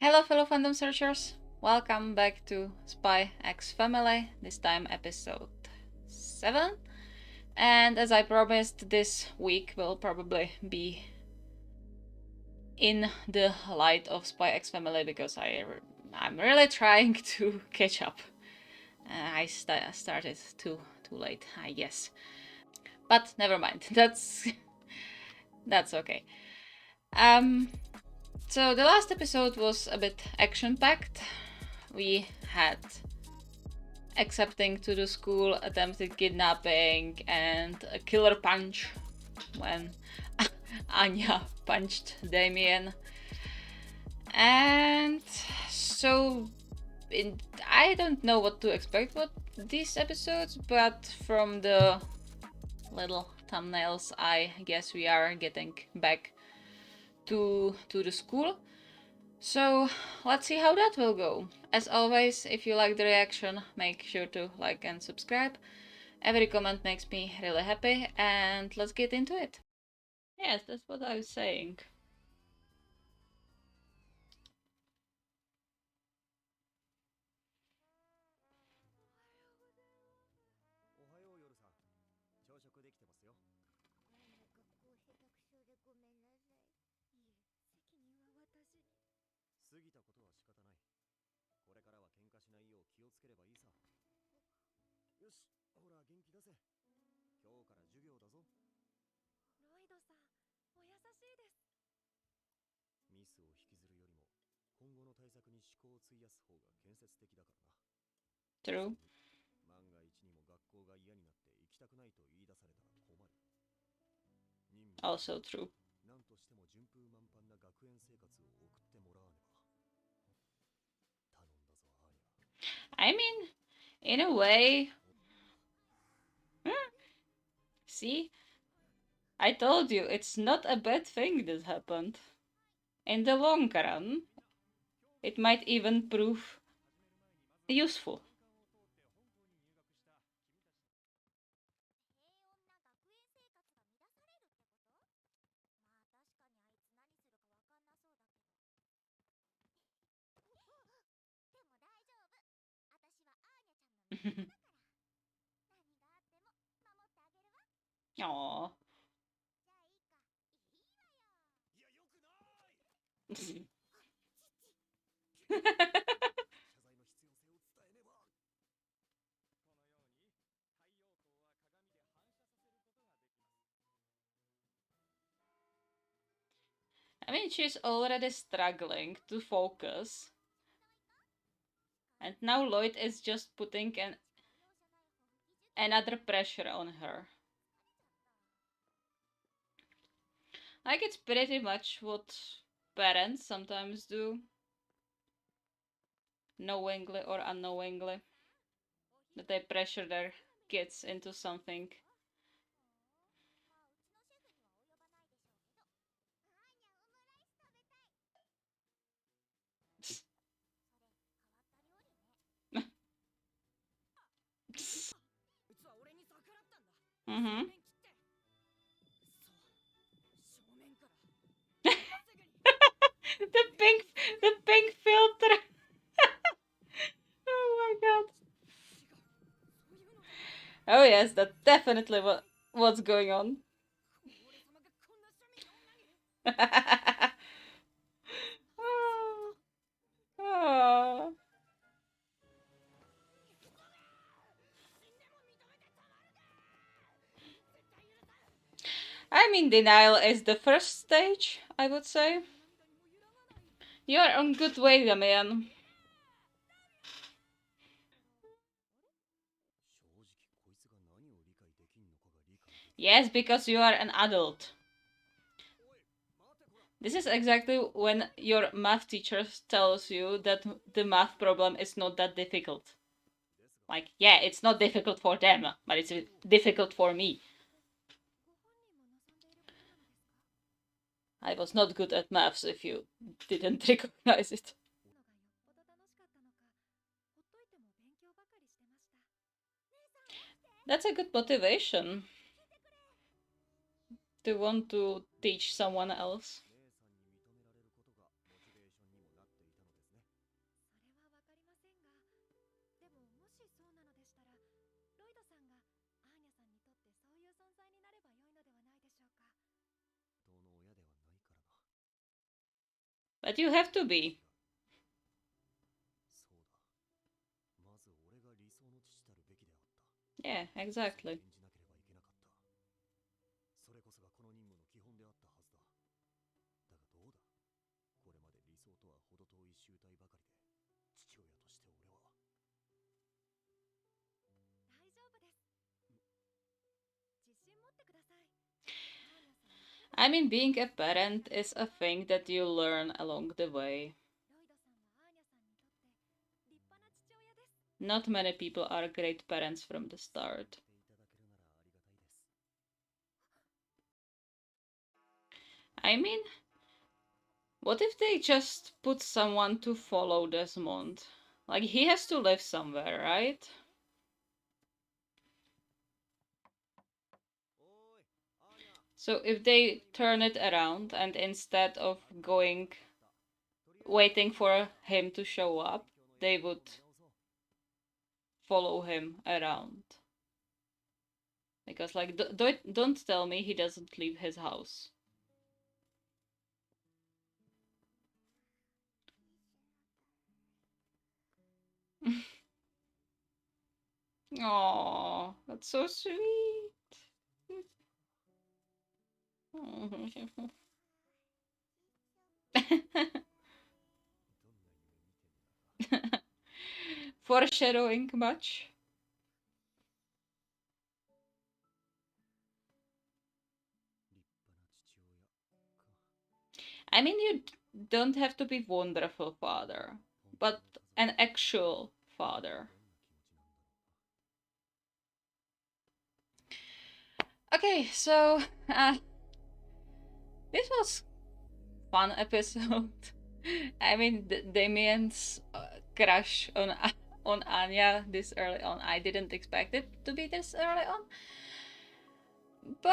Hello, fellow fandom searchers! Welcome back to Spy X Family, this time episode 7. And as I promised, this week will probably be in the light of Spy X Family because I'm really trying to catch up. I started too late, I guess. But never mind, that's okay. So the last episode was a bit action-packed. We had accepting to the school, attempted kidnapping, and a killer punch when Anya punched Damien. And so I don't know what to expect with these episodes, but from the little thumbnails, I guess we are getting back to the school. So let's see how that will go. As always, if you like the reaction, make sure to like and subscribe. Every comment makes me really happy, and let's get into it. Yes, that's what I was saying. True. Also true. I mean, in a way... See? I told you, it's not a bad thing that happened. In the long run, it might even prove useful. Aww. I mean, she's already struggling to focus. And now Lloyd is just putting another pressure on her. Like, it's pretty much what parents sometimes do, knowingly or unknowingly, that they pressure their kids into something. Mm-hmm. the pink, the pink filter. Oh my god. Oh yes, that's definitely what's going on. Oh. I mean, denial is the first stage, I would say. You're on good way, man. Yes, because you are an adult. This is exactly when your math teacher tells you that the math problem is not that difficult. Like, yeah, it's not difficult for them, but it's difficult for me. I was not good at maths if you didn't recognize it. That's a good motivation to want to teach someone else. But you have to be. Yeah, exactly. I mean, being a parent is a thing that you learn along the way. Not many people are great parents from the start. I mean, what if they just put someone to follow Desmond? Like, he has to live somewhere, right? So if they turn it around and instead of waiting for him to show up, they would follow him around. Because, like, don't tell me he doesn't leave his house. Oh, that's so sweet. Foreshadowing much? I mean, you don't have to be wonderful father, but an actual father. Okay, so uh, this was fun episode. I mean, Damien's crush on on Anya this early on. I didn't expect it to be this early on, but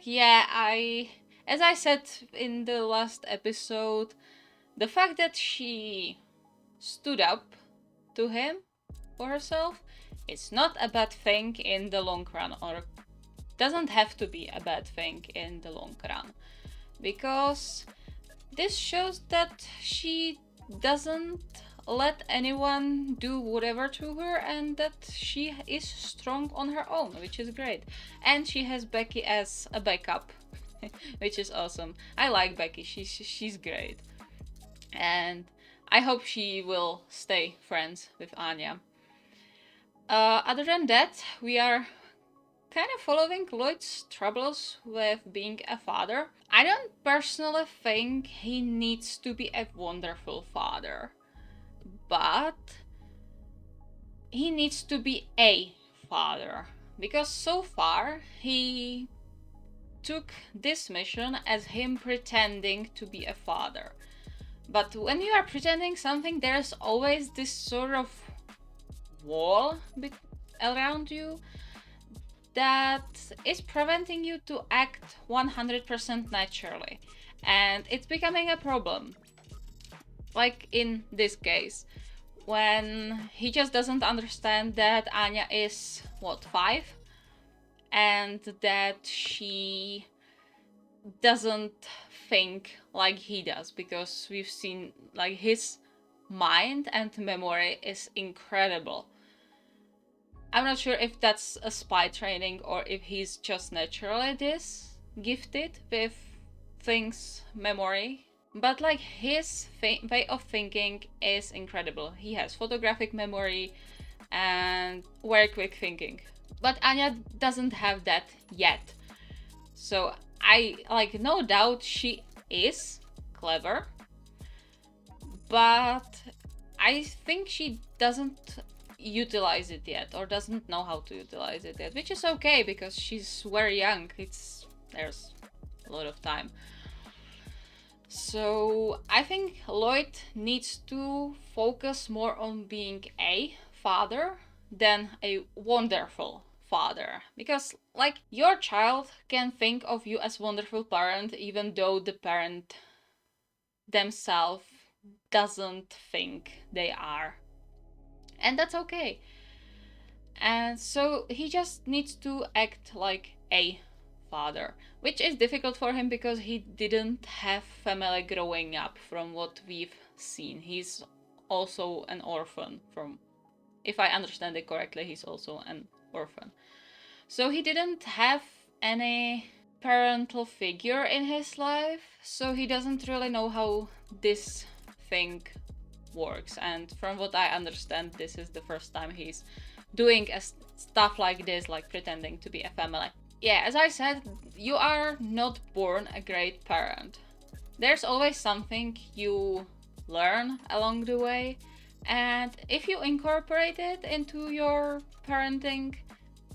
yeah, as I said in the last episode, the fact that she stood up to him for herself, it's not a bad thing in the long run, or doesn't have to be a bad thing in the long run, because this shows that she doesn't let anyone do whatever to her and that she is strong on her own, which is great. And she has Becky as a backup, which is awesome. I like Becky, she's great. And I hope she will stay friends with Anya. Other than that, we are kind of following Lloyd's troubles with being a father. I don't personally think he needs to be a wonderful father, but he needs to be a father. Because so far, he took this mission as him pretending to be a father. But when you are pretending something, there's always this sort of wall around you that is preventing you to act 100% naturally. And it's becoming a problem. Like in this case, when he just doesn't understand that Anya is, what, 5? And that she doesn't think like he does, because we've seen, like, his mind and memory is incredible. I'm not sure if that's a spy training or if he's just naturally this gifted with things memory. But like his way of thinking is incredible. He has photographic memory and very quick thinking. But Anya doesn't have that yet. So I like, no doubt she is clever, but I think she doesn't utilize it yet, or doesn't know how to utilize it yet, which is okay because she's very young. There's a lot of time. So I think Lloyd needs to focus more on being a father than a wonderful father, because like your child can think of you as wonderful parent even though the parent themselves doesn't think they are, and that's okay. And so he just needs to act like a father, which is difficult for him because he didn't have family growing up from what we've seen. He's also an orphan from, if I understand it correctly, he's also an orphan. So he didn't have any parental figure in his life, so he doesn't really know how this thing works. And from what I understand, this is the first time he's doing stuff like this, like pretending to be a family. Yeah, as I said, you are not born a great parent. There's always something you learn along the way, and if you incorporate it into your parenting,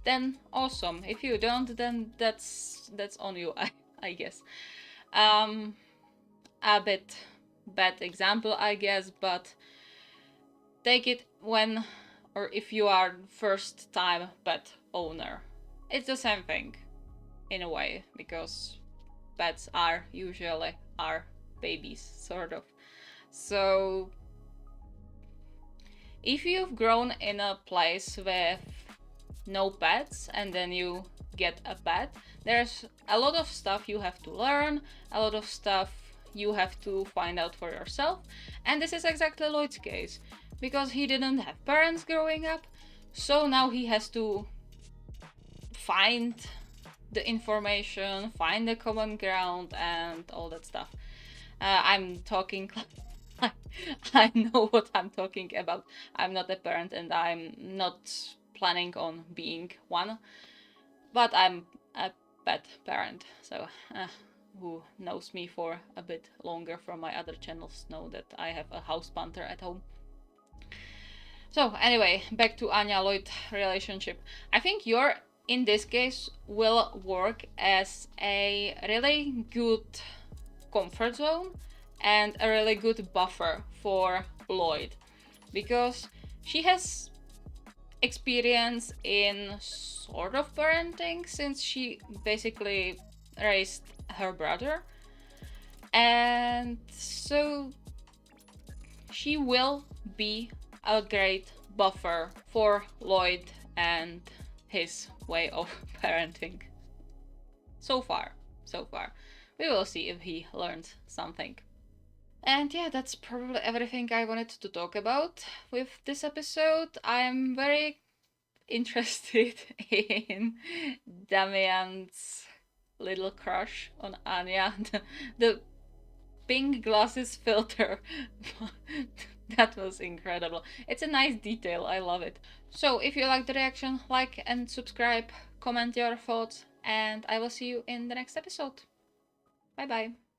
then awesome. If you don't, then that's on you, I guess. A bit bad example, I guess, but take it when or if you are first time pet owner. It's the same thing in a way, because pets are usually our babies, sort of. So if you've grown in a place with no pets and then you get a pet, there's a lot of stuff you have to learn, a lot of stuff you have to find out for yourself. And this is exactly Lloyd's case, because he didn't have parents growing up, so now he has to find the information, find the common ground, and all that stuff. I'm talking I know what I'm talking about. I'm not a parent and I'm not planning on being one, but I'm a pet parent, so who knows me for a bit longer from my other channels know that I have a house panther at home. So anyway, back to Anya Lloyd relationship. I think your in this case will work as a really good comfort zone and a really good buffer for Lloyd, because she has experience in sort of parenting since she basically raised her brother, and so she will be a great buffer for Lloyd and his way of parenting. So far. We will see if he learns something. And yeah, that's probably everything I wanted to talk about with this episode. I'm very interested in Damian's little crush on Anya. The pink glasses filter. That was incredible. It's a nice detail, I love it. So if you like the reaction, like and subscribe, comment your thoughts, and I will see you in the next episode. Bye bye.